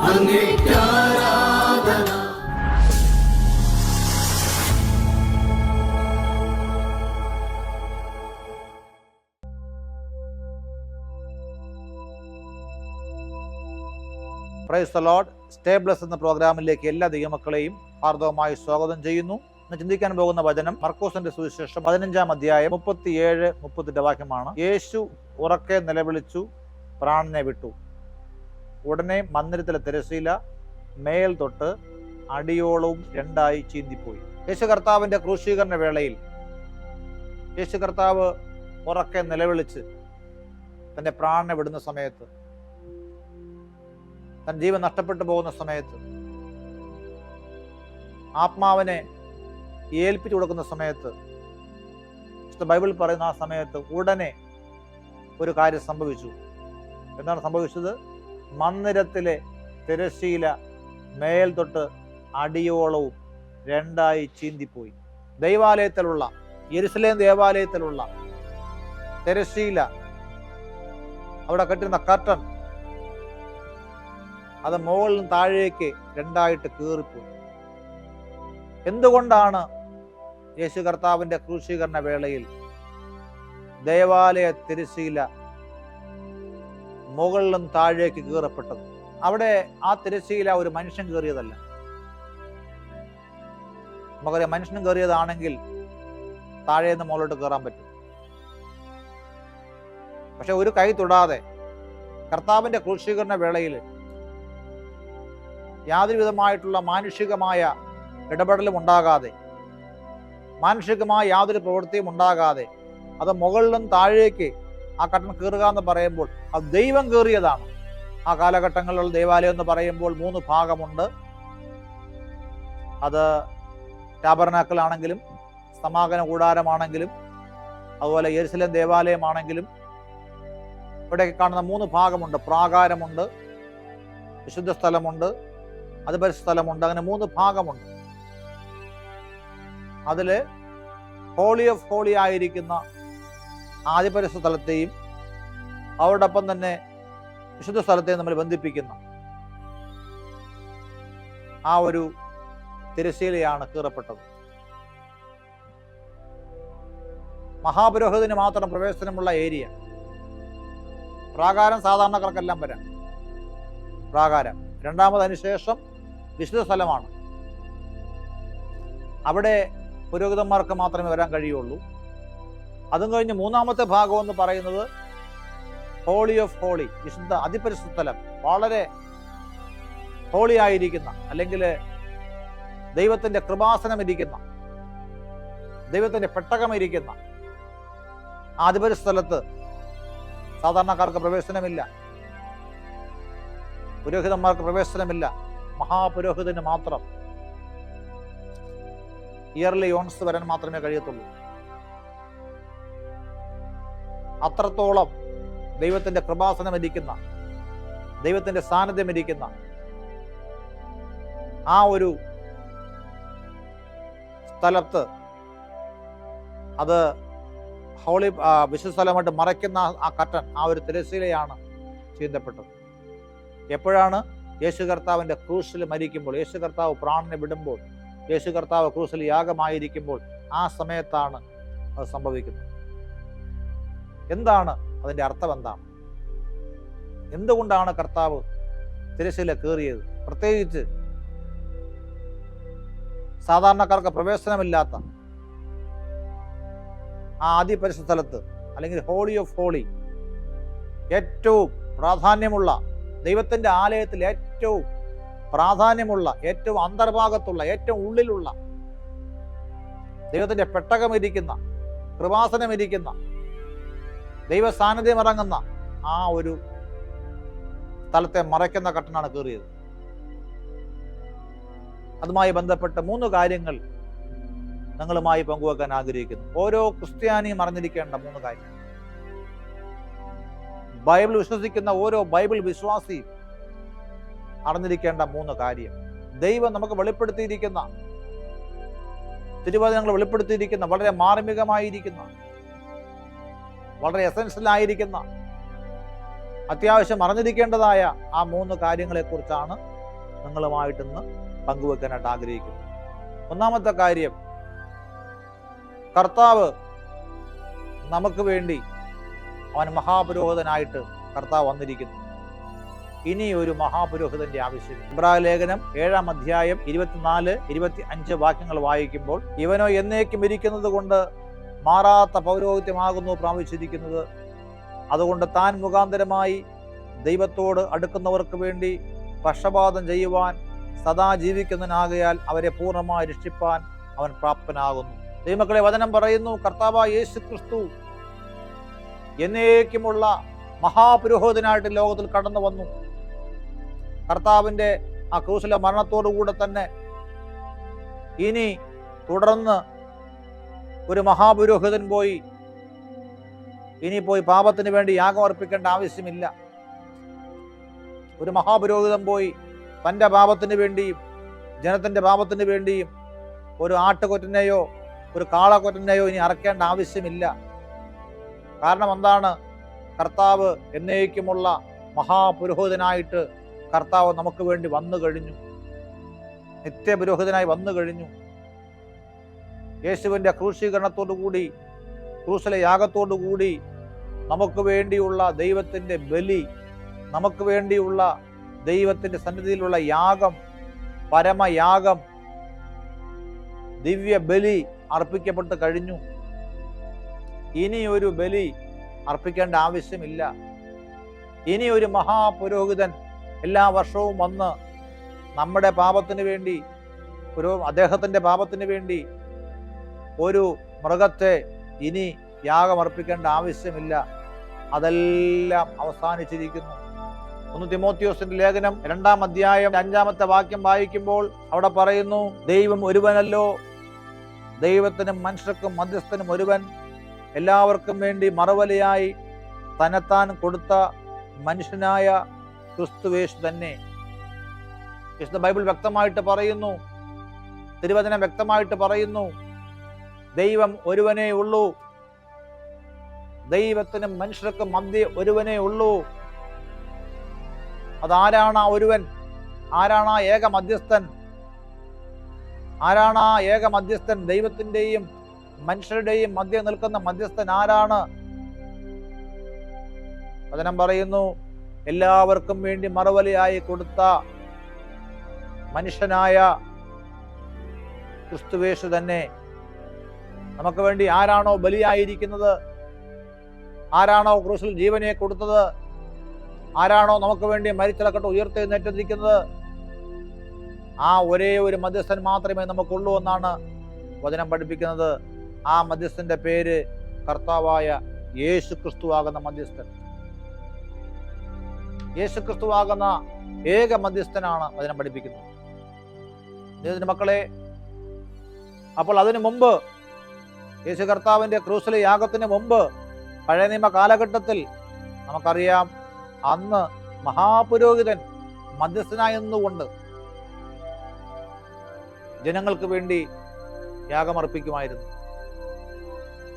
അങ്ങേയ്ക്കാരാധന. Praise the Lord. Stay blessed എന്ന പ്രോഗ്രാമിലേക്ക് എല്ലാ ദൈവമക്കളെയും ഹാർദവമായി സ്വാഗതം ചെയ്യുന്നു. ഇന്ന് ചിന്തിക്കാൻ പോകുന്ന വചനം മർക്കോസിന്റെ സുവിശേഷം 15-ാം അധ്യായം 37-38 വാക്യമാണ്. യേശു ഉറക്കെ നിലവിളിച്ചു, പ്രാണനെ വിട്ടു. ഉടനെ മന്ദിരത്തിലെ തിരശ്ശീല മേൽ തൊട്ട് അടിയോളവും രണ്ടായി ചീന്തിപ്പോയി. യേശു കർത്താവിന്റെ ക്രൂശീകരണ വേളയിൽ യേശു കർത്താവ് ഉറക്കെ നിലവിളിച്ച് തന്റെ പ്രാണനെ വിടുന്ന സമയത്ത്, തൻ ജീവൻ നഷ്ടപ്പെട്ടു പോകുന്ന സമയത്ത്, ആത്മാവിനെ ഏൽപ്പിച്ചു കൊടുക്കുന്ന സമയത്ത്, ബൈബിൾ പറയുന്ന ആ സമയത്ത് ഉടനെ ഒരു കാര്യം സംഭവിച്ചു. എന്താണ് സംഭവിച്ചത്? മന്ദിരത്തിലെ തിരശ്ശീല മേൽ തൊട്ട് അടിയോളവും രണ്ടായി ചീന്തിപ്പോയി. ദൈവാലയത്തിലുള്ള, യെരുശലേം ദേവാലയത്തിലുള്ള തിരശ്ശീല, അവിടെ കെട്ടുന്ന കർട്ടൻ, അത് മുകളിലും താഴേക്ക് രണ്ടായിട്ട് കീറിപ്പോയി. എന്തുകൊണ്ടാണ് യേശു കർത്താവിന്റെ ക്രൂശീകരണ വേളയിൽ ദേവാലയ തിരശ്ശീല മുകളിലും താഴേക്ക് കീറപ്പെട്ടത്? അവിടെ ആ തിരശ്ശീല ഒരു മനുഷ്യൻ കീറിയതല്ല. നമുക്കറിയാം, മനുഷ്യനും കീറിയതാണെങ്കിൽ താഴെ നിന്ന് മുകളിലോട്ട് കയറാൻ പറ്റും. പക്ഷെ ഒരു കൈ തൊടാതെ കർത്താവിന്റെ ക്രൂശീകരണ വേളയിൽ യാതൊരു വിധമായിട്ടുള്ള മാനുഷികമായ ഇടപെടലും ഉണ്ടാകാതെ, മാനുഷികമായ യാതൊരു പ്രവൃത്തിയും ഉണ്ടാകാതെ, അത് മുകളിലും താഴേക്ക് ആ കട്ടൻ കീറുക എന്ന് പറയുമ്പോൾ അത് ദൈവം കീറിയതാണ്. ആ കാലഘട്ടങ്ങളിലുള്ള ദേവാലയം എന്ന് പറയുമ്പോൾ 3 ഭാഗമുണ്ട്. അത് ടാബർനാക്കിളാണെങ്കിലും, സമാഗമന കൂടാരമാണെങ്കിലും, അതുപോലെ യെരുശലേം ദേവാലയമാണെങ്കിലും, ഇവിടെ കാണുന്ന 3 ഭാഗമുണ്ട്. പ്രാകാരമുണ്ട്, വിശുദ്ധ സ്ഥലമുണ്ട്, അതിപരിശുദ്ധ സ്ഥലമുണ്ട്. അങ്ങനെ 3 ഭാഗമുണ്ട്. അതില് ഹോളി ഓഫ് ഹോളി ആയിരിക്കുന്ന ആദിപരിശുദ്ധ സ്ഥലത്തെയും അവരോടൊപ്പം തന്നെ വിശുദ്ധ സ്ഥലത്തെയും നമ്മൾ ബന്ധിപ്പിക്കുന്ന ആ ഒരു തിരശ്ശീലയാണ് കീറപ്പെട്ടത്. മഹാപുരോഹിതന് മാത്രം പ്രവേശനമുള്ള ഏരിയ. പ്രാകാരം സാധാരണക്കാർക്കെല്ലാം വരാം. പ്രാകാരം രണ്ടാമത്, അതിനുശേഷം വിശുദ്ധ സ്ഥലമാണ്. അവിടെ പുരോഹിതന്മാർക്ക് മാത്രമേ വരാൻ കഴിയുള്ളൂ. അതും കഴിഞ്ഞ് 3-ാമത്തെ ഭാഗം എന്ന് പറയുന്നത് ഹോളി ഓഫ് ഹോളി, വിശുദ്ധ അതിപരിശുദ്ധ സ്ഥലം. വളരെ ഹോളി ആയിരിക്കുന്ന, അല്ലെങ്കിൽ ദൈവത്തിന്റെ കൃപാസനം ഇരിക്കുന്ന, ദൈവത്തിന്റെ പെട്ടകം ഇരിക്കുന്ന അതിപരിശുദ്ധ സ്ഥലത്ത് സാധാരണക്കാർക്ക് പ്രവേശനമില്ല, പുരോഹിതന്മാർക്ക് പ്രവേശനമില്ല. മഹാപുരോഹിതന് മാത്രം ഇയർലി ഓൺസ് വരാൻ മാത്രമേ കഴിയത്തുള്ളൂ. അത്രത്തോളം ദൈവത്തിന്റെ കൃപാസനം ഇരിക്കുന്ന, ദൈവത്തിന്റെ സാന്നിധ്യം ഇരിക്കുന്ന ആ ഒരു സ്ഥലത്ത്, അത് ഹോളി വിശുദ്ധ സ്ഥലമായിട്ട് മറയ്ക്കുന്ന ആ കർട്ടൻ, ആ ഒരു തിരശ്ശീലയാണ് ചീന്തപ്പെട്ടത്. എപ്പോഴാണ്? യേശു കർത്താവിന്റെ ക്രൂശിൽ മരിക്കുമ്പോൾ, യേശു കർത്താവ് പ്രാണനെ വിടുമ്പോൾ, യേശു കർത്താവ് ക്രൂശിൽ യാഗമായിരിക്കുമ്പോൾ, ആ സമയത്താണ് അത് സംഭവിക്കുന്നത്. എന്താണ് അതിന്റെ അർത്ഥം? എന്താണ്? എന്തുകൊണ്ടാണ് കർത്താവ് തിരശ്ശീല കീറിയത്? പ്രത്യേകിച്ച് സാധാരണക്കാർക്ക് പ്രവേശനമില്ലാത്ത ആ അതിപരിശുദ്ധ സ്ഥലത്ത്, അല്ലെങ്കിൽ ഹോളി ഓഫ് ഹോളി, ഏറ്റവും പ്രാധാന്യമുള്ള, ദൈവത്തിന്റെ ആലയത്തിൽ ഏറ്റവും പ്രാധാന്യമുള്ള, ഏറ്റവും അന്തർഭാഗത്തുള്ള, ഏറ്റവും ഉള്ളിലുള്ള, ദൈവത്തിന്റെ പെട്ടകമിരിക്കുന്ന, കൃപാസനമിരിക്കുന്ന, ദൈവ സാന്നിധ്യം ഇറങ്ങുന്ന ആ ഒരു സ്ഥലത്തെ മറയ്ക്കുന്ന കട്ടനാണ് കീറിയത്. അതുമായി ബന്ധപ്പെട്ട് 3 കാര്യങ്ങൾ നിങ്ങളുമായി പങ്കുവെക്കാൻ ആഗ്രഹിക്കുന്നു. ഓരോ ക്രിസ്ത്യാനിയും അറിഞ്ഞിരിക്കേണ്ട 3 കാര്യം. ബൈബിൾ വിശ്വസിക്കുന്ന ഓരോ ബൈബിൾ വിശ്വാസിയും അറിഞ്ഞിരിക്കേണ്ട 3 കാര്യം. ദൈവം നമുക്ക് വെളിപ്പെടുത്തിയിരിക്കുന്ന, തിരുവചനങ്ങൾ വെളിപ്പെടുത്തിയിരിക്കുന്ന, വളരെ മാർമികമായിരിക്കുന്ന, വളരെ എസൻഷ്യൽ ആയിരിക്കുന്ന, അത്യാവശ്യം അറിഞ്ഞിരിക്കേണ്ടതായ ആ 3 കാര്യങ്ങളെക്കുറിച്ചാണ് നിങ്ങളുമായിട്ടിന്ന് പങ്കുവെക്കാനായിട്ട് ആഗ്രഹിക്കുന്നു. ഒന്നാമത്തെ കാര്യം, കർത്താവ് നമുക്ക് വേണ്ടി അവൻ മഹാപുരോഹിതനായിട്ട് കർത്താവ് വന്നിരിക്കുന്നു. ഇനി ഒരു മഹാപുരോഹിതന്റെ ആവശ്യം. ഇബ്രായ ലേഖനം 7-ാം അധ്യായം 24-25 വാക്യങ്ങൾ വായിക്കുമ്പോൾ, ഇവനോ എന്നേക്കും ഇരിക്കുന്നത് കൊണ്ട് മാറാത്ത പൗരോഹിത്യമാകുന്നു പ്രാപിച്ചിരിക്കുന്നത്. അതുകൊണ്ട് താൻ മുഖാന്തരമായി ദൈവത്തോട് അടുക്കുന്നവർക്ക് വേണ്ടി പക്ഷപാതം ചെയ്യുവാൻ സദാ ജീവിക്കുന്നതിനാകയാൽ അവരെ പൂർണ്ണമായി രക്ഷിപ്പാൻ അവൻ പ്രാപ്തനാകുന്നു. ദൈവമക്കളെ, വചനം പറയുന്നു, കർത്താവായ യേശു ക്രിസ്തു എന്നേക്കുമുള്ള മഹാപുരോഹിതനായിട്ട് ലോകത്തിൽ കടന്നു വന്നു. കർത്താവിൻ്റെ ആ ക്രൂശിലെ മരണത്തോടുകൂടെ തന്നെ ഇനി തുടർന്ന് ഒരു മഹാപുരോഹിതൻ ഇനി പോയി പാപത്തിന് വേണ്ടി യാഗം അർപ്പിക്കേണ്ട ആവശ്യമില്ല. ഒരു മഹാപുരോഹിതൻ തൻ്റെ പാപത്തിന് വേണ്ടിയും ജനത്തിൻ്റെ പാപത്തിന് വേണ്ടിയും ഒരു ആട്ടുകൊറ്റനെയോ ഒരു കാളക്കൊറ്റനെയോ ഇനി അറക്കേണ്ട ആവശ്യമില്ല. കാരണം എന്താണ്? കർത്താവ് എന്നേക്കുമുള്ള മഹാപുരോഹിതനായിട്ട് കർത്താവ് നമുക്ക് വേണ്ടി വന്നു കഴിഞ്ഞു. നിത്യപുരോഹിതനായി വന്നു കഴിഞ്ഞു. യേശുവിൻ്റെ ക്രൂശീകരണത്തോടുകൂടി, ക്രൂശിലെ യാഗത്തോടുകൂടി നമുക്ക് വേണ്ടിയുള്ള ദൈവത്തിൻ്റെ ബലി, നമുക്ക് വേണ്ടിയുള്ള ദൈവത്തിൻ്റെ സന്നിധിയിലുള്ള യാഗം, പരമയാഗം, ദിവ്യ ബലി അർപ്പിക്കപ്പെട്ട് കഴിഞ്ഞു. ഇനി ഒരു ബലി അർപ്പിക്കേണ്ട ആവശ്യമില്ല. ഇനി ഒരു മഹാപുരോഹിതൻ എല്ലാ വർഷവും വന്ന് നമ്മുടെ പാപത്തിന് വേണ്ടി, അദ്ദേഹത്തിൻ്റെ പാപത്തിന് വേണ്ടി ഒരു മൃഗത്തെ ഇനി യാഗമർപ്പിക്കേണ്ട ആവശ്യമില്ല. അതെല്ലാം അവസാനിച്ചിരിക്കുന്നു. 1 തിമോത്തിയോസിന്റെ ലേഖനം 2-ാം അധ്യായം 5-ാമത്തെ വാക്യം വായിക്കുമ്പോൾ അവിടെ പറയുന്നു, ദൈവം ഒരുവനല്ലോ, ദൈവത്തിനും മനുഷ്യർക്കും മധ്യസ്ഥനും ഒരുവൻ, എല്ലാവർക്കും വേണ്ടി മറുവലയായി തന്നെത്താൻ കൊടുത്ത മനുഷ്യനായ ക്രിസ്തുവേശു തന്നെ. വിശുദ്ധ ബൈബിൾ വ്യക്തമായിട്ട് പറയുന്നു, തിരുവചനം വ്യക്തമായിട്ട് പറയുന്നു, ദൈവം ഒരുവനേ ഉള്ളൂ, ദൈവത്തിനും മനുഷ്യർക്കും മധ്യേ ഒരുവനേ ഉള്ളൂ. അതാരാണ് ആ ഒരുവൻ? ആരാണ് ആ ഏക മധ്യസ്ഥൻ? ആരാണ് ആ ഏക മധ്യസ്ഥൻ? ദൈവത്തിൻ്റെയും മനുഷ്യരുടെയും മധ്യ നിൽക്കുന്ന മധ്യസ്ഥൻ ആരാണ്? വചനം പറയുന്നു, എല്ലാവർക്കും വേണ്ടി മറുവലയായി കൊടുത്ത മനുഷ്യനായ ക്രിസ്തുവേശു തന്നെ. നമുക്ക് വേണ്ടി ആരാണോ ബലിയായിരിക്കുന്നത്, ആരാണോ ക്രൂശിൽ ജീവനെ കൊടുത്തത്, ആരാണോ നമുക്ക് വേണ്ടി മരിച്ചിടക്കട്ട് ഉയർത്തെഴുന്നേറ്റിരിക്കുന്നത്, ആ ഒരേ ഒരു മധ്യസ്ഥൻ മാത്രമേ നമുക്കുള്ളൂ എന്നാണ് വചനം പഠിപ്പിക്കുന്നത്. ആ മധ്യസ്ഥന്റെ പേര് കർത്താവായ യേശു ക്രിസ്തു ആകുന്ന മധ്യസ്ഥൻ. യേശു ക്രിസ്തു ആകുന്ന ഏക മധ്യസ്ഥനാണ് വചനം പഠിപ്പിക്കുന്നത്. ദൈവത്തിന്റെ മക്കളെ, അപ്പോൾ അതിനു മുമ്പ്, യേശു കർത്താവിന്റെ ക്രൂശിലെ യാഗത്തിന് മുമ്പ്, പഴയ നിയമ കാലഘട്ടത്തിൽ നമുക്കറിയാം, അന്ന് മഹാപുരോഹിതൻ മധ്യസ്ഥനായെന്നുകൊണ്ട് ജനങ്ങൾക്ക് വേണ്ടി യാഗമർപ്പിക്കുമായിരുന്നു.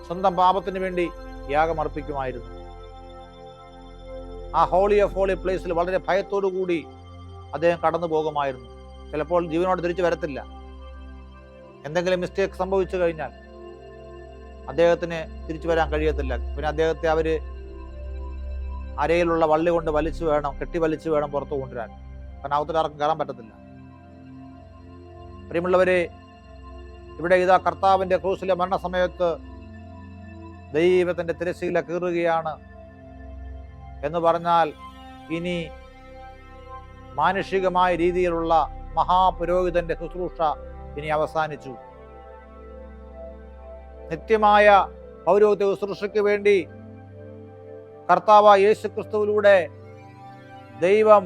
സ്വന്തം പാപത്തിന് വേണ്ടി യാഗമർപ്പിക്കുമായിരുന്നു. ആ ഹോളി ഓഫ് ഹോളി പ്ലേസിൽ വളരെ ഭയത്തോടു കൂടി അദ്ദേഹം കടന്നു പോകുമായിരുന്നു. ചിലപ്പോൾ ജീവനോട് തിരിച്ചു വരത്തില്ല. എന്തെങ്കിലും മിസ്റ്റേക്ക് സംഭവിച്ചു കഴിഞ്ഞാൽ അദ്ദേഹത്തിന് തിരിച്ചു വരാൻ കഴിയത്തില്ല. പിന്നെ അദ്ദേഹത്തെ അവര് അരയിലുള്ള വള്ളി കൊണ്ട് കെട്ടി വലിച്ചു വേണം പുറത്തു കൊണ്ടുവരാൻ. കാരണം അകത്തോട്ട് കയറാൻ പറ്റത്തില്ല. പ്രിയമുള്ളവരെ, ഇവിടെ ഇതാ കർത്താവിന്റെ ക്രൂശിലെ മരണസമയത്ത് ദൈവത്തിന്റെ തിരശ്ശീല കീറുകയാണ് എന്ന് പറഞ്ഞാൽ ഇനി മാനുഷികമായ രീതിയിലുള്ള മഹാപുരോഹിതന്റെ ശുശ്രൂഷ ഇനി അവസാനിച്ചു. നിത്യമായ പൗരോഹിത്യ ശുശ്രൂഷയ്ക്ക് വേണ്ടി കർത്താവ് യേശു ക്രിസ്തുവിലൂടെ ദൈവം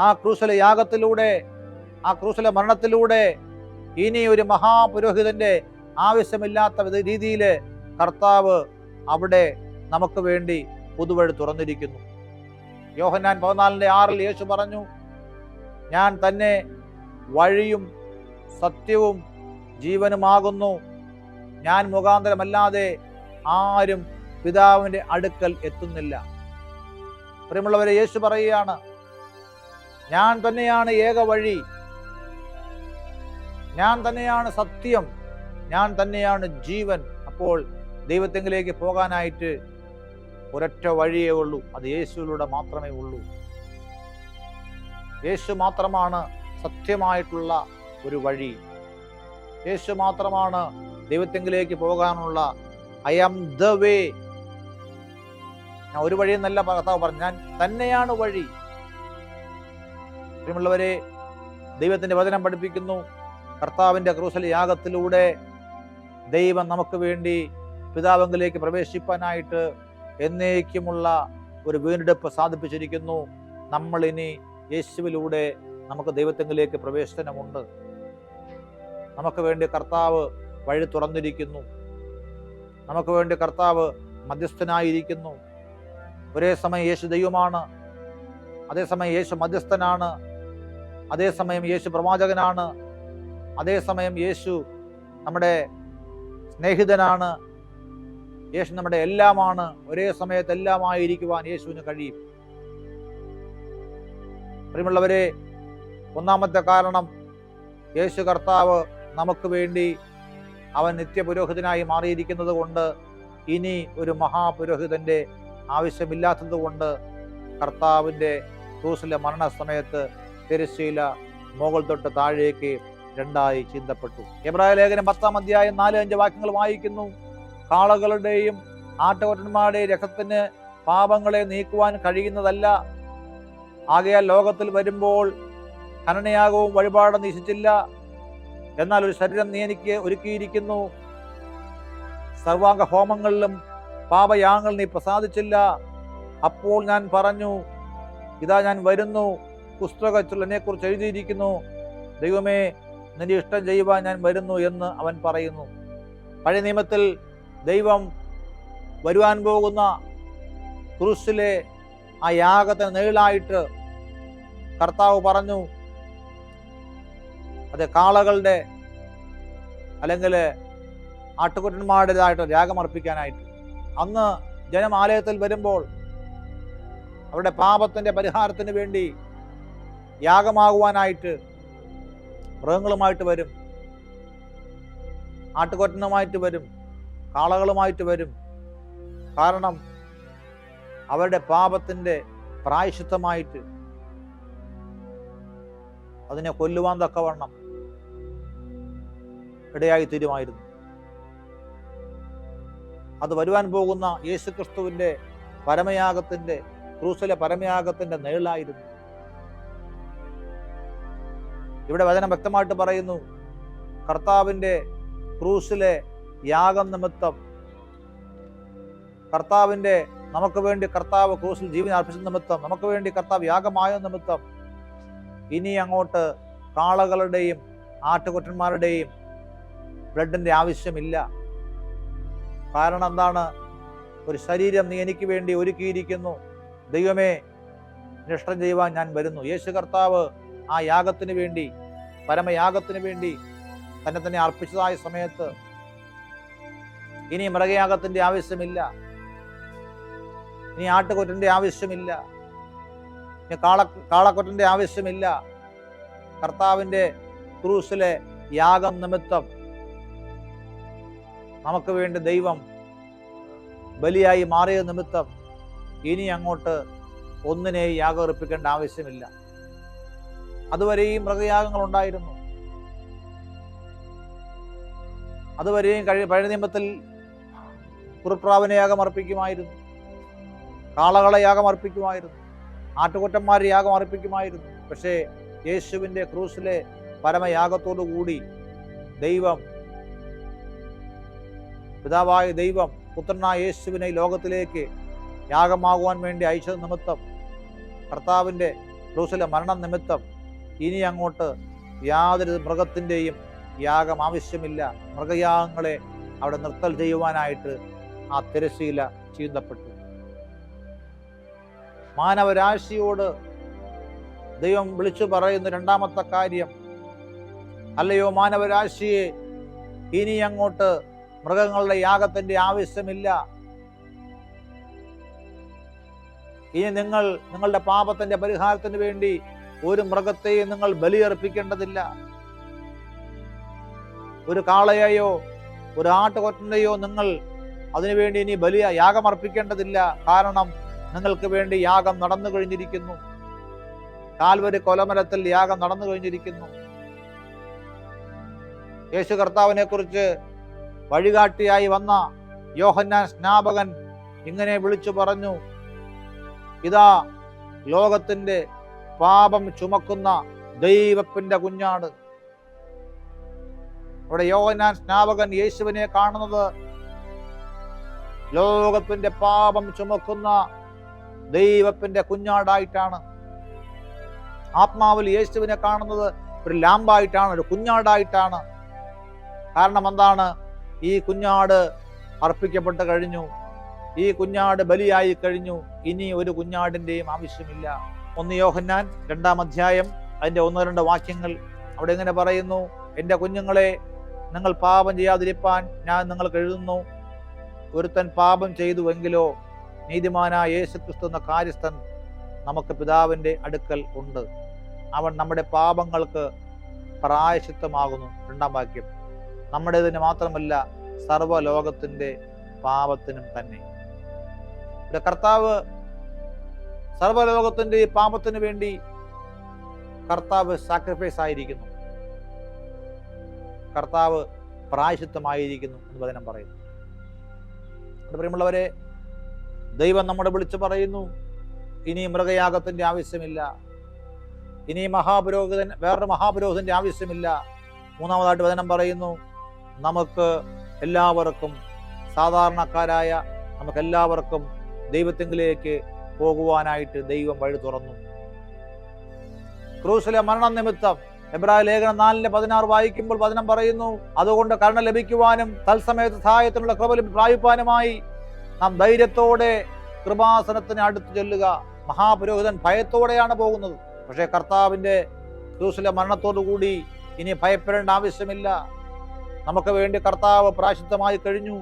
ആ ക്രൂശിലെ യാഗത്തിലൂടെ, ആ ക്രൂശിലെ മരണത്തിലൂടെ ഇനി ഒരു മഹാപുരോഹിതന്റെ ആവശ്യമില്ലാത്ത രീതിയിൽ കർത്താവ് അവിടെ നമുക്ക് വേണ്ടി പുതുവഴി തുറന്നിരിക്കുന്നു. യോഹന്നാൻ 14:6 യേശു പറഞ്ഞു, ഞാൻ തന്നെ വഴിയും സത്യവും ജീവനുമാകുന്നു, ഞാൻ മുഖാന്തരമല്ലാതെ ആരും പിതാവിന്റെ അടുക്കൽ എത്തുന്നില്ല. പ്രിയമുള്ളവരെ, യേശു പറയുകയാണ്, ഞാൻ തന്നെയാണ് ഏക വഴി, ഞാൻ തന്നെയാണ് സത്യം, ഞാൻ തന്നെയാണ് ജീവൻ. അപ്പോൾ ദൈവത്തെങ്കിലേക്ക് പോകാനായിട്ട് ഒരൊറ്റ വഴിയേ ഉള്ളൂ, അത് യേശുവിലൂടെ മാത്രമേ ഉള്ളൂ. യേശു മാത്രമാണ് സത്യമായിട്ടുള്ള ഒരു വഴി. യേശു മാത്രമാണ് ദൈവത്തെങ്കിലേക്ക് പോകാനുള്ള ഐ ആം ദ വേ. ഞാൻ ഒരു വഴി എന്നല്ല കർത്താവ് പറഞ്ഞു, ഞാൻ തന്നെയാണ് വഴി. പ്രിയമുള്ളവരെ, ദൈവത്തിന്റെ വചനം പഠിപ്പിക്കുന്നു, കർത്താവിന്റെ ക്രൂശിലെ യാഗത്തിലൂടെ ദൈവം നമുക്ക് വേണ്ടി പിതാവിലേക്ക് പ്രവേശിപ്പാനായിട്ട് എന്നേക്കുമുള്ള ഒരു വീണ്ടെടുപ്പ് സാധിപ്പിച്ചിരിക്കുന്നു. നമ്മൾ ഇനി യേശുവിലൂടെ നമുക്ക് ദൈവത്തെങ്കിലേക്ക് പ്രവേശനമുണ്ട്. നമുക്ക് വേണ്ടി കർത്താവ് വഴി തുറന്നിരിക്കുന്നു. നമുക്ക് വേണ്ടി കർത്താവ് മധ്യസ്ഥനായിരിക്കുന്നു. ഒരേ സമയം യേശു ദൈവമാണ്, അതേസമയം യേശു മധ്യസ്ഥനാണ്, അതേസമയം യേശു പ്രവാചകനാണ്, അതേസമയം യേശു നമ്മുടെ സ്നേഹിതനാണ്, യേശു നമ്മുടെ എല്ലാമാണ്. ഒരേ സമയത്ത് എല്ലാമായിരിക്കുവാൻ യേശുവിന് കഴിയും. പ്രിയമുള്ളവരെ, ഒന്നാമത്തെ കാരണം, യേശു കർത്താവ് നമുക്ക് വേണ്ടി അവൻ നിത്യപുരോഹിതനായി മാറിയിരിക്കുന്നത് കൊണ്ട് ഇനി ഒരു മഹാപുരോഹിതന്റെ ആവശ്യമില്ലാത്തത് കൊണ്ട് കർത്താവിൻ്റെ ക്രൂശിലെ മരണസമയത്ത് തിരശ്ശീല മുകൾ തൊട്ട് താഴേക്ക് രണ്ടായി ചിന്തപ്പെട്ടു. എബ്രായ ലേഖനം 10-ാം അധ്യായം 4-5 വാക്യങ്ങൾ വായിക്കുന്നു. കാളകളുടെയും ആട്ടുകൊറ്റന്മാരുടെയും രക്തത്തിന് പാപങ്ങളെ നീക്കുവാൻ കഴിയുന്നതല്ല. ആകയാൽ ലോകത്തിൽ വരുമ്പോൾ ഹനനയാഗവും വഴിപാടും നിശ്ചയിച്ചില്ല, എന്നാൽ ഒരു ശരീരം നീ എനിക്ക് ഒരുക്കിയിരിക്കുന്നു. സർവാംഗ ഹോമങ്ങളിലും പാപയാഗങ്ങൾ നീ പ്രസാദിച്ചില്ല. അപ്പോൾ ഞാൻ പറഞ്ഞു, ഇതാ ഞാൻ വരുന്നു, പുസ്തകത്തിൽ എന്നെക്കുറിച്ച് എഴുതിയിരിക്കുന്നു, ദൈവമേ നിന്റെ ഇഷ്ടം ചെയ്യുവാൻ ഞാൻ വരുന്നു എന്ന് അവൻ പറയുന്നു. പഴയ നിയമത്തിൽ ദൈവം വരുവാൻ പോകുന്ന ക്രൂശിലെ ആ യാഗത്തിന് നേരിലായിട്ട് കർത്താവ് പറഞ്ഞു, അത് കാളകളുടെ അല്ലെങ്കിൽ ആട്ടുകുട്ടന്മാരുടേതായിട്ട് യാഗമർപ്പിക്കാനായിട്ട്. അന്ന് ജനം ആലയത്തിൽ വരുമ്പോൾ അവരുടെ പാപത്തിന്റെ പരിഹാരത്തിന് വേണ്ടി യാഗമാകുവാനായിട്ട് മൃഗങ്ങളുമായിട്ട് വരും, ആട്ടുകൊറ്റനുമായിട്ട് വരും, കാളകളുമായിട്ട് വരും. കാരണം അവരുടെ പാപത്തിന്റെ പ്രായശ്ചിത്തമായിട്ട് അതിനെ കൊല്ലുവാൻ തക്കവണ്ണം ഇടയായി തീരുമായിരുന്നു. അത് വരുവാൻ പോകുന്ന യേശുക്രിസ്തുവിന്റെ പരമയാഗത്തിന്റെ ക്രൂശിലെ പരമയാഗത്തിന്റെ നിഴലായിരുന്നു. ഇവിടെ വചനം വ്യക്തമായിട്ട് പറയുന്നു, കർത്താവിന്റെ ക്രൂശിലെ യാഗം നിമിത്തം, കർത്താവിന്റെ നമുക്ക് വേണ്ടി കർത്താവ് ക്രൂശിൽ ജീവൻ അർപ്പിച്ച നിമിത്തം, നമുക്ക് വേണ്ടി കർത്താവ് യാഗമായ നിമിത്തം ഇനി അങ്ങോട്ട് കാളകളുടെയും ആട്ടുകൊറ്റന്മാരുടെയും ബ്ലഡിന്റെ ആവശ്യമില്ല. കാരണം എന്താണ്? ഒരു ശരീരം നീ എനിക്ക് വേണ്ടി ഒരുക്കിയിരിക്കുന്നു, ദൈവമേ നിഷ്ഠം ചെയ്യുവാൻ ഞാൻ വരുന്നു. യേശു കർത്താവ് ആ യാഗത്തിന് വേണ്ടി, പരമയാഗത്തിന് വേണ്ടി തന്നെ അർപ്പിച്ചതായ സമയത്ത് ഇനി മൃഗയാഗത്തിന്റെ ആവശ്യമില്ല, ഇനി ആട്ടുകൊറ്റന്റെ ആവശ്യമില്ല, ഇനി കാളക്കൊറ്റന്റെ ആവശ്യമില്ല. കർത്താവിന്റെ ക്രൂശിലെ യാഗം നിമിത്തം നമുക്ക് വേണ്ടി ദൈവം ബലിയായി മാറിയ നിമിത്തം ഇനി അങ്ങോട്ട് ഒന്നിനെയും യാഗം അർപ്പിക്കേണ്ട ആവശ്യമില്ല. അതുവരെയും മൃഗയാഗങ്ങൾ ഉണ്ടായിരുന്നു. അതുവരെയും പഴയ നിയമത്തിൽ കുറുപ്രാവിനെ യാഗം അർപ്പിക്കുമായിരുന്നു, കാളകളെ യാഗം അർപ്പിക്കുമായിരുന്നു, ആട്ടുകൊറ്റന്മാരെ യാഗം അർപ്പിക്കുമായിരുന്നു. പക്ഷേ യേശുവിൻ്റെ ക്രൂശിലെ പരമയാഗത്തോടു കൂടി ദൈവം, പിതാവായ ദൈവം പുത്രനായ യേശുവിനെ ലോകത്തിലേക്ക് യാഗമാകുവാൻ വേണ്ടി അയച്ചത് നിമിത്തം, കർത്താവിൻ്റെ ക്രൂശിലെ മരണം നിമിത്തം ഇനി അങ്ങോട്ട് യാതൊരു മൃഗത്തിൻ്റെയും യാഗം ആവശ്യമില്ല. മൃഗയാഗങ്ങളെ അവിടെ നിർത്തൽ ചെയ്യുവാനായിട്ട് ആ തിരശ്ശീല ചീന്തപ്പെട്ടു. മാനവരാശിയോട് ദൈവം വിളിച്ചു പറയുന്ന രണ്ടാമത്തെ കാര്യം, അല്ലയോ മാനവരാശിയെ, ഇനി അങ്ങോട്ട് മൃഗങ്ങളുടെ യാഗത്തിന്റെ ആവശ്യമില്ല. ഇനി നിങ്ങളുടെ പാപത്തിന്റെ പരിഹാരത്തിന് വേണ്ടി ഒരു മൃഗത്തെയും നിങ്ങൾ ബലിയർപ്പിക്കേണ്ടതില്ല. ഒരു കാളയെയോ ഒരു ആട്ടുകൊറ്റനെയോ നിങ്ങൾ അതിനുവേണ്ടി ഇനി യാഗമർപ്പിക്കേണ്ടതില്ല. കാരണം നിങ്ങൾക്ക് വേണ്ടി യാഗം നടന്നു കഴിഞ്ഞിരിക്കുന്നു. കാൽവരി കൊലമരത്തിൽ യാഗം നടന്നു കഴിഞ്ഞിരിക്കുന്നു. യേശു കർത്താവിനെ കുറിച്ച് വഴികാട്ടിയായി വന്ന യോഹന്നാൻ സ്നാപകൻ ഇങ്ങനെ വിളിച്ചു പറഞ്ഞു, ഇതാ ലോകത്തിന്റെ പാപം ചുമക്കുന്ന ദൈവത്തിന്റെ കുഞ്ഞാട്. അവിടെ യോഹന്നാൻ സ്നാപകൻ യേശുവിനെ കാണുന്നത് ലോകത്തിന്റെ പാപം ചുമക്കുന്ന ദൈവത്തിന്റെ കുഞ്ഞാടായിട്ടാണ്. ആത്മാവിൽ യേശുവിനെ കാണുന്നത് ഒരു ലാമ്പായിട്ടാണ്, ഒരു കുഞ്ഞാടായിട്ടാണ്. കാരണം എന്താണ്? ഈ കുഞ്ഞാട് അർപ്പിക്കപ്പെട്ട് കഴിഞ്ഞു, ഈ കുഞ്ഞാട് ബലിയായി കഴിഞ്ഞു. ഇനി ഒരു കുഞ്ഞാടിന്റെയും ആവശ്യമില്ല. 1 യോഹന്നാൻ 2-ാം അധ്യായം അതിന്റെ 1-2 വാക്യങ്ങൾ അവിടെ ഇങ്ങനെ പറയുന്നു, എൻ്റെ കുഞ്ഞുങ്ങളെ, നിങ്ങൾ പാപം ചെയ്യാതിരിപ്പാൻ ഞാൻ നിങ്ങൾക്ക് എഴുതുന്നു. ഒരുത്തൻ പാപം ചെയ്തുവെങ്കിലോ നീതിമാനായ യേശുക്രിസ്തു എന്ന കാര്യസ്ഥൻ നമുക്ക് പിതാവിന്റെ അടുക്കൽ ഉണ്ട്. അവൻ നമ്മുടെ പാപങ്ങൾക്ക് പ്രായശ്ചിത്തമാകുന്നു. 2-ാം വാക്യം. നമ്മുടേതിന് മാത്രമല്ല, സർവ്വലോകത്തിന്റെ പാപത്തിനും തന്നെ. ഇവിടെ കർത്താവ് സർവ്വലോകത്തിന്റെ ഈ പാപത്തിന് വേണ്ടി കർത്താവ് സാക്രിഫൈസ് ആയിരിക്കുന്നു, കർത്താവ് പ്രായശ്ചിത്തമായിരിക്കുന്നു എന്ന് വചനം പറയുന്നു. പ്രിയമുള്ളവരെ, ദൈവം നമ്മോട് വിളിച്ചു പറയുന്നു, ഇനി മൃഗയാഗത്തിന്റെ ആവശ്യമില്ല, ഇനി വേറൊരു മഹാപുരോഹിതന്റെ ആവശ്യമില്ല. 3-ാമതായിട്ട് വചനം പറയുന്നു, നമുക്ക് എല്ലാവർക്കും, സാധാരണക്കാരായ നമുക്കെല്ലാവർക്കും ദൈവത്തിങ്കിലേക്ക് പോകുവാനായിട്ട് ദൈവം വഴി തുറന്നു. ക്രൂസിലെ മരണം നിമിത്തം എബ്രായ ലേഖനം 4:16 വായിക്കുമ്പോൾ വചനം പറയുന്നു, അതുകൊണ്ട് കരുണ ലഭിക്കുവാനും തത്സമയത്ത് സഹായത്തിനുള്ള കൃപ പ്രാപിപ്പാനുമായി നാം ധൈര്യത്തോടെ കൃപാസനത്തിന് അടുത്ത് ചെല്ലുക. മഹാപുരോഹിതൻ ഭയത്തോടെയാണ് പോകുന്നത്. പക്ഷേ കർത്താവിന്റെ ക്രൂസിലെ മരണത്തോടു കൂടി ഇനി ഭയപ്പെടേണ്ട ആവശ്യമില്ല. നമുക്ക് വേണ്ടി കർത്താവ് പ്രായശ്ചിത്തമായി കഴിഞ്ഞു,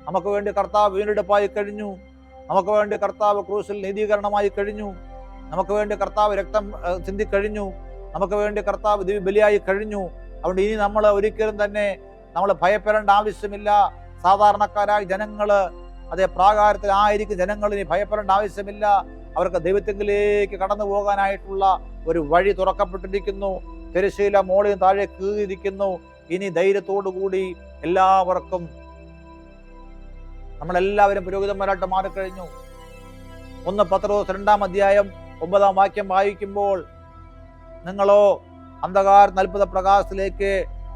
നമുക്ക് വേണ്ടി കർത്താവ് വീണ്ടെടുപ്പായി കഴിഞ്ഞു, നമുക്ക് വേണ്ടി കർത്താവ് ക്രൂസിൽ നീതീകരണമായി കഴിഞ്ഞു, നമുക്ക് വേണ്ടി കർത്താവ് രക്തം ചിന്തിക്കഴിഞ്ഞു, നമുക്ക് വേണ്ടി കർത്താവ് ബലിയായി കഴിഞ്ഞു. അതുകൊണ്ട് ഇനി നമ്മൾ ഒരിക്കലും തന്നെ നമ്മൾ ഭയപ്പെടേണ്ട ആവശ്യമില്ല. സാധാരണക്കാരായ ജനങ്ങള്, അതേ പ്രാകാരത്തിലായിരിക്കും ജനങ്ങൾ ഇനി ഭയപ്പെടേണ്ട ആവശ്യമില്ല. അവർക്ക് ദൈവത്തിങ്കിലേക്ക് കടന്നു പോകാനായിട്ടുള്ള ഒരു വഴി തുറക്കപ്പെട്ടിരിക്കുന്നു. തിരശ്ശീല മോളിയും താഴെ കീറിയിരിക്കുന്നു. ഇനി ധൈര്യത്തോടുകൂടി എല്ലാവർക്കും, നമ്മളെല്ലാവരും പുരോഹിതന്മാരായിട്ട് മാറിക്കഴിഞ്ഞു. 1 പത്രോസ് 2-ാം അധ്യായം 9-ാം വാക്യം വായിക്കുമ്പോൾ, നിങ്ങളോ അന്ധകാരത്തിൽ അത്ഭുത പ്രകാശത്തിലേക്ക്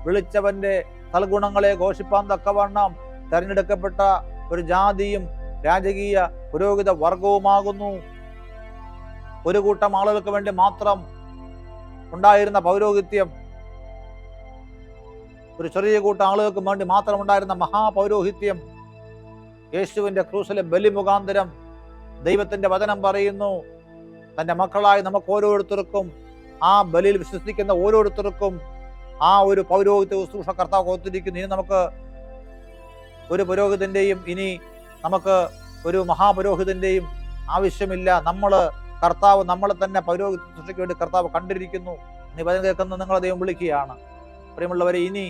വിളിച്ചവന്റെ സൽഗുണങ്ങളെ ഘോഷിപ്പാൻ തക്കവണ്ണം തെരഞ്ഞെടുക്കപ്പെട്ട ഒരു ജാതിയും രാജകീയ പുരോഹിത വർഗവുമാകുന്നു. ഒരു കൂട്ടം ആളുകൾക്ക് വേണ്ടി മാത്രം ഉണ്ടായിരുന്ന പൗരോഹിത്യം, ഒരു ചെറിയ കൂട്ടം ആളുകൾക്ക് വേണ്ടി മാത്രം ഉണ്ടായിരുന്ന മഹാപൗരോഹിത്യം, യേശുവിന്റെ ക്രൂസിലെ ബലി മുഖാന്തരം ദൈവത്തിന്റെ വചനം പറയുന്നു, തന്റെ മക്കളായി നമുക്ക് ഓരോരുത്തർക്കും, ആ ബലിയിൽ വിശ്വസിക്കുന്ന ഓരോരുത്തർക്കും ആ ഒരു പൗരോഹിത്യ ശുശ്രൂഷ കർത്താവ് കൊടുത്തിരിക്കുന്നു. ഇനി നമുക്ക് ഒരു പുരോഹിതന്റെയും, ഇനി നമുക്ക് ഒരു മഹാപുരോഹിതന്റെയും ആവശ്യമില്ല. കർത്താവ് നമ്മളെ തന്നെ പൗരോഹിത്യ ശുശ്രൂഷയ്ക്ക് വേണ്ടി കർത്താവ് കണ്ടിരിക്കുന്നു. ഇനി വചനം കേൾക്കുന്ന നിങ്ങളെ ദൈവം വിളിക്കുകയാണ്. പ്രിയമുള്ളവരെ, ഇനി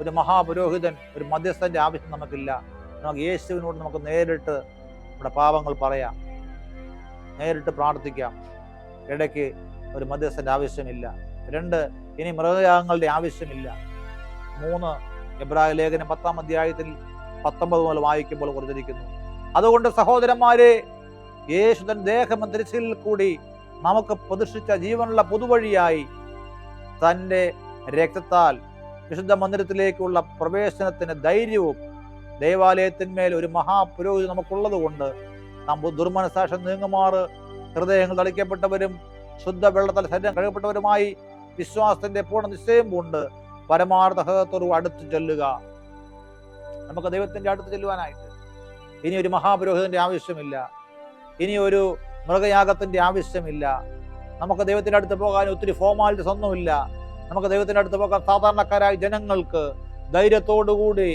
ഒരു മഹാപുരോഹിതൻ, ഒരു മധ്യസ്ഥന്റെ ആവശ്യം നമുക്കില്ല. നമുക്ക് യേശുവിനോട് നമുക്ക് നേരിട്ട് നമ്മുടെ പാപങ്ങൾ പറയാം, നേരിട്ട് പ്രാർത്ഥിക്കാം. ഇടയ്ക്ക് ഒരു മധ്യസ്ഥന്റെ ആവശ്യമില്ല. 2, ഇനി മൃഗയാഗങ്ങളുടെ ആവശ്യമില്ല. 3, എബ്രായ ലേഖനം 10-ാം അധ്യായത്തിൽ 19 മുതൽ വായിക്കുമ്പോൾ കൊടുത്തിരിക്കുന്നു. അതുകൊണ്ട് സഹോദരന്മാരെ, യേശു തൻ ദേഹമന്ത്രിച്ചിൽ കൂടി നമുക്ക് പ്രതിഷ്ഠിച്ച ജീവനുള്ള പുതുവഴിയായി തൻ്റെ രക്തത്താൽ വിശുദ്ധ മന്ദിരത്തിലേക്കുള്ള പ്രവേശനത്തിന് ധൈര്യവും ദേവാലയത്തിന്മേൽ ഒരു മഹാപുരോഹിതൻ നമുക്കുള്ളത് കൊണ്ട് നാം ദുർമനസാക്ഷം നീങ്ങുമാറ് ഹൃദയങ്ങൾ തളിക്കപ്പെട്ടവരും ശുദ്ധ വെള്ളത്താൽ ശരീരം കഴുകപ്പെട്ടവരുമായി വിശ്വാസത്തിന്റെ പൂർണ്ണ നിശ്ചയം കൊണ്ട് പരമാർത്ഥത്തോട് അടുത്ത് ചെല്ലുക. നമുക്ക് ദൈവത്തിന്റെ അടുത്ത് ചെല്ലുവാനായിട്ട് ഇനി ഒരു മഹാപുരോഹിതന്റെ ആവശ്യമില്ല, ഇനി ഒരു മൃഗയാഗത്തിന്റെ ആവശ്യമില്ല. നമുക്ക് ദൈവത്തിന്റെ അടുത്ത് പോകാൻ ഒത്തിരി ഫോർമാലിറ്റീസ് ഒന്നുമില്ല. നമുക്ക് ദൈവത്തിന്റെ അടുത്ത് പോകാൻ സാധാരണക്കാരായ ജനങ്ങൾക്ക് ധൈര്യത്തോടുകൂടി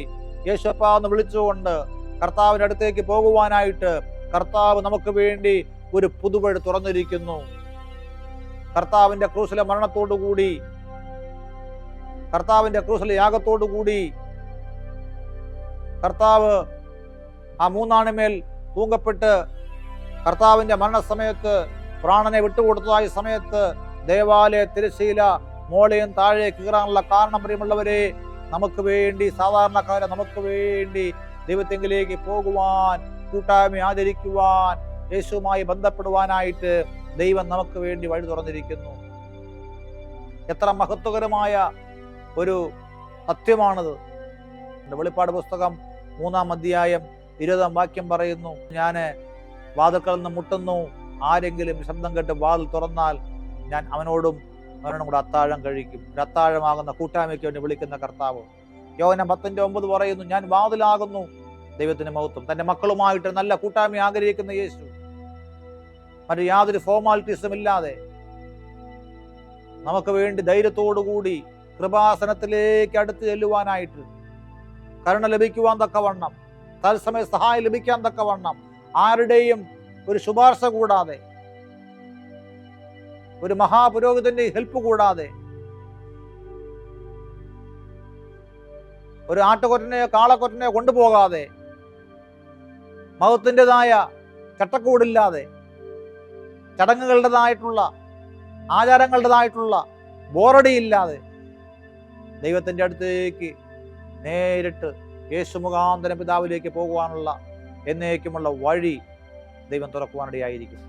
യേശുപ്പ എന്ന് വിളിച്ചുകൊണ്ട് കർത്താവിന്റെ അടുത്തേക്ക് പോകുവാനായിട്ട് കർത്താവ് നമുക്ക് വേണ്ടി ഒരു പുതുവഴി തുറന്നിരിക്കുന്നു. കർത്താവിന്റെ ക്രൂസിലെ മരണത്തോടുകൂടി, കർത്താവിന്റെ ക്രൂസിലെ യാഗത്തോടുകൂടി കർത്താവ് ആ മൂന്നാണിമേൽ തൂങ്ങപ്പെട്ട് കർത്താവിന്റെ മരണസമയത്ത് പ്രാണനെ വിട്ടുകൊടുത്തതായ സമയത്ത് ദേവാലയ തിരശ്ശീല മോളെയും താഴെ കീറാനുള്ള കാരണം പ്രിയമുള്ളവരെ, നമുക്ക് വേണ്ടി, സാധാരണക്കാരെ നമുക്ക് വേണ്ടി ദൈവത്തെങ്കിലേക്ക് പോകുവാൻ, കൂട്ടായ്മ ആചരിക്കുവാൻ, യേശുവുമായി ബന്ധപ്പെടുവാനായിട്ട് ദൈവം നമുക്ക് വേണ്ടി വഴി തുറന്നിരിക്കുന്നു. എത്ര മഹത്വകരമായ ഒരു സത്യമാണത്. വെളിപ്പാട് പുസ്തകം 3-ാം അധ്യായം 20-ാം വാക്യം പറയുന്നു, ഞാൻ വാതിൽക്കൽ നിന്ന് മുട്ടുന്നു, ആരെങ്കിലും ശബ്ദം കേട്ട് വാതിൽ തുറന്നാൽ ഞാൻ അവനോടും കൂടെ അത്താഴം കഴിക്കും. ഒരു അത്താഴമാകുന്ന കൂട്ടായ്മയ്ക്ക് വേണ്ടി വിളിക്കുന്ന കർത്താവ്. യോഹന്നാൻ 10:9 പറയുന്നു, ഞാൻ വാതിലാകുന്നു. ദൈവത്തിന് മഹത്വം. തന്റെ മക്കളുമായിട്ട് നല്ല കൂട്ടായ്മ ആഗ്രഹിക്കുന്ന യേശു മറ്റു യാതൊരു ഫോർമാലിറ്റീസും ഇല്ലാതെ നമുക്ക് വേണ്ടി ധൈര്യത്തോടുകൂടി കൃപാസനത്തിലേക്ക് അടുത്ത് ചെല്ലുവാനായിട്ട്, കരുണ ലഭിക്കുവാൻ തക്കവണ്ണം, തത്സമയ സഹായം ലഭിക്കാൻ തക്കവണ്ണം, ആരുടെയും ഒരു ശുപാർശ കൂടാതെ, ഒരു മഹാപുരോഹിതന്റെ ഹെൽപ്പ് കൂടാതെ, ഒരു ആട്ടുകൊറ്റനെയോ കാളക്കൊറ്റനെയോ കൊണ്ടുപോകാതെ, മതത്തിൻ്റെതായ ചട്ടക്കൂടില്ലാതെ, ചടങ്ങുകളുടേതായിട്ടുള്ള, ആചാരങ്ങളുടേതായിട്ടുള്ള ബോറടിയില്ലാതെ ദൈവത്തിൻ്റെ അടുത്തേക്ക് നേരിട്ട് യേശു മുഖാന്തരം പിതാവിലേക്ക് പോകുവാനുള്ള എന്നേക്കുമുള്ള വഴി ദൈവം തുറക്കുവാനിടയായിരിക്കും.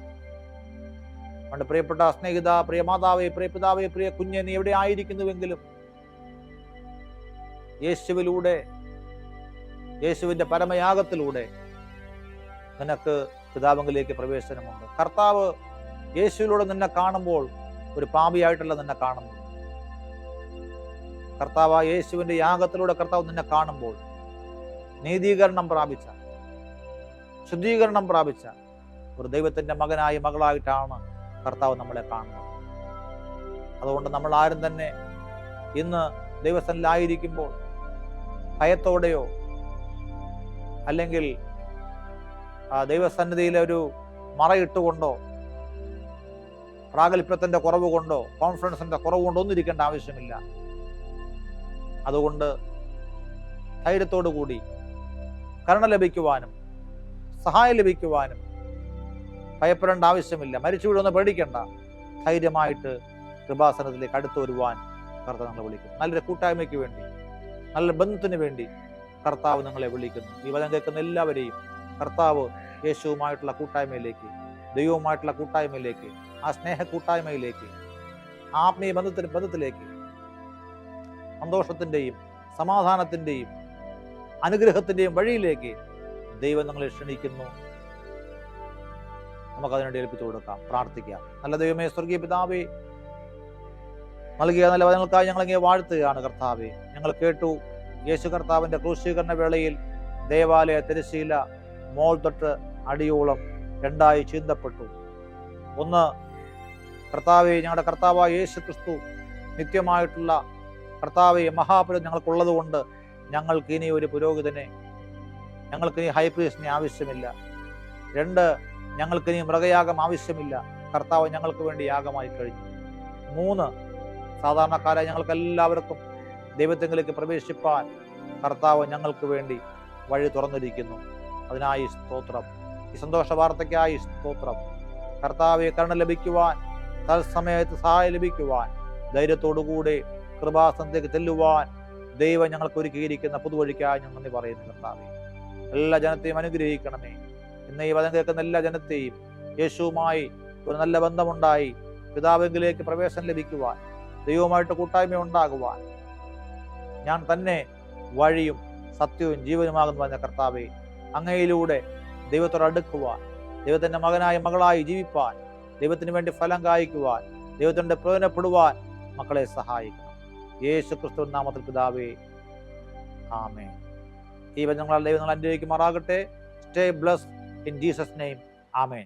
അതുകൊണ്ട് പ്രിയപ്പെട്ട സ്നേഹിത, പ്രിയ മാതാവേ, പ്രിയ പിതാവേ, പ്രിയ കുഞ്ഞെ, നീ എവിടെ ആയിരിക്കുന്നുവെങ്കിലും യേശുവിലൂടെ, യേശുവിൻ്റെ പരമയാഗത്തിലൂടെ നിനക്ക് പിതാവിലേക്ക് പ്രവേശനമുണ്ട്. കർത്താവ് യേശുവിലൂടെ നിന്നെ കാണുമ്പോൾ ഒരു പാപിയായിട്ടല്ല നിന്നെ കാണുന്നത്. കർത്താവ് യേശുവിൻ്റെ യാഗത്തിലൂടെ കർത്താവ് നിന്നെ കാണുമ്പോൾ നീതീകരണം പ്രാപിച്ച, ശുദ്ധീകരണം പ്രാപിച്ച ഒരു ദൈവത്തിൻ്റെ മകനായി, മകളായിട്ടാണ് കർത്താവ് നമ്മളെ കാണുന്നത്. അതുകൊണ്ട് നമ്മൾ ആരും തന്നെ ഇന്ന് ദൈവസന്നിധിയിലായിരിക്കുമ്പോൾ ഭയത്തോടെയോ അല്ലെങ്കിൽ ദൈവസന്നിധിയിലെ ഒരു മറയിട്ടുകൊണ്ടോ, പ്രാഗൽഭ്യത്തിൻ്റെ കുറവ് കൊണ്ടോ, കോൺഫിഡൻസിൻ്റെ കുറവ് കൊണ്ടോ ഒന്നും ഇരിക്കേണ്ട ആവശ്യമില്ല. അതുകൊണ്ട് ധൈര്യത്തോടു കൂടി കരുണ ലഭിക്കുവാനും സഹായം ലഭിക്കുവാനും ഭയപ്പെടേണ്ട ആവശ്യമില്ല. മരിച്ചു വീഴൊന്ന് പേടിക്കേണ്ട. ധൈര്യമായിട്ട് കൃപാസനത്തിലേക്ക് അടുത്തു വരുവാൻ കർത്താവ് നിങ്ങളെ വിളിക്കുന്നു. നല്ലൊരു കൂട്ടായ്മയ്ക്ക് വേണ്ടി, നല്ല ബന്ധത്തിന് വേണ്ടി കർത്താവ് നിങ്ങളെ വിളിക്കുന്നു. ഈ വചനം കേൾക്കുന്ന എല്ലാവരെയും കർത്താവ് യേശുവുമായിട്ടുള്ള കൂട്ടായ്മയിലേക്ക്, ദൈവവുമായിട്ടുള്ള കൂട്ടായ്മയിലേക്ക്, ആ സ്നേഹ കൂട്ടായ്മയിലേക്ക്, ആത്മീയ ബന്ധത്തിലേക്ക്, സന്തോഷത്തിൻ്റെയും സമാധാനത്തിൻ്റെയും അനുഗ്രഹത്തിൻ്റെയും വഴിയിലേക്ക് ദൈവം നിങ്ങളെ ക്ഷണിക്കുന്നു. നമുക്കതിനുവേണ്ടി ഏൽപ്പിച്ചു കൊടുക്കാം, പ്രാർത്ഥിക്കാം. നല്ല ദൈവമേ, സ്വർഗീയ പിതാവേ, നൽകിയ നല്ല വചനങ്ങൾക്കായി ഞങ്ങളെങ്ങനെ വാഴ്ത്തുകയാണ് കർത്താവേ. ഞങ്ങൾ കേട്ടു, യേശു കർത്താവിൻ്റെ ക്രൂശീകരണ വേളയിൽ ദേവാലയ തിരശ്ശീല മോൾ തൊട്ട് അടിയോളം രണ്ടായി ചീന്തപ്പെട്ടു. ഒന്ന്, കർത്താവെ, ഞങ്ങളുടെ കർത്താവായ യേശു ക്രിസ്തു നിത്യമായിട്ടുള്ള കർത്താവെ മഹാപുരോഹിതൻ ഞങ്ങൾക്കുള്ളത് കൊണ്ട് ഞങ്ങൾക്ക് ഇനി ഒരു പുരോഹിതനെ, ഞങ്ങൾക്കിനി ഹൈ പ്രീസ്റ്റിനെ ആവശ്യമില്ല. രണ്ട്, ഞങ്ങൾക്കിനി മൃഗയാഗം ആവശ്യമില്ല. കർത്താവ് ഞങ്ങൾക്ക് വേണ്ടി യാഗമായി കഴിഞ്ഞു. മൂന്ന്, സാധാരണക്കാരായ ഞങ്ങൾക്ക് എല്ലാവർക്കും ദൈവത്വത്തിലേക്ക് പ്രവേശിപ്പാൻ കർത്താവ് ഞങ്ങൾക്ക് വേണ്ടി വഴി തുറന്നിരിക്കുന്നു. അതിനായി സ്തോത്രം. ഈ സന്തോഷ വാർത്തയ്ക്കായി സ്തോത്രം. കർത്താവെ, കരുണ ലഭിക്കുവാൻ, തത്സമയത്ത് സഹായം ലഭിക്കുവാൻ, ധൈര്യത്തോടുകൂടി കൃപാസനത്തിലേക്ക് ചെല്ലുവാൻ ദൈവം ഞങ്ങൾക്ക് ഒരുക്കിയിരിക്കുന്ന പുതുവഴിക്കായി ഞങ്ങൾ നന്ദി പറയുന്നു. കർത്താവെ, എല്ലാ ജനത്തെയും അനുഗ്രഹിക്കണമേ. ഇന്ന് ഈ വചനം കേൾക്കുന്ന എല്ലാ ജനത്തെയും യേശുവുമായി ഒരു നല്ല ബന്ധമുണ്ടായി പിതാവിലേക്ക് പ്രവേശനം ലഭിക്കുവാൻ, ദൈവവുമായിട്ട് കൂട്ടായ്മ ഉണ്ടാകുവാൻ, ഞാൻ തന്നെ വഴിയും സത്യവും ജീവനുമാകുന്നു പറഞ്ഞ കർത്താവെ, അങ്ങയിലൂടെ ദൈവത്തോട് അടുക്കുവാൻ, ദൈവത്തിൻ്റെ മകനായി മകളായി ജീവിപ്പാൻ, ദൈവത്തിന് വേണ്ടി ഫലം കായ്ക്കുവാൻ, ദൈവത്തിൻ്റെ പ്രയോജനപ്പെടുവാൻ മക്കളെ സഹായിക്കണം. യേശു ക്രിസ്തു നാമത്തിൽ പിതാവേ, ആമേൻ. ഈ വചനങ്ങളാൽ ദൈവം നിങ്ങൾ അനുഗ്രഹിക്കുമാറാകട്ടെ. Stay blessed in Jesus name. Amen.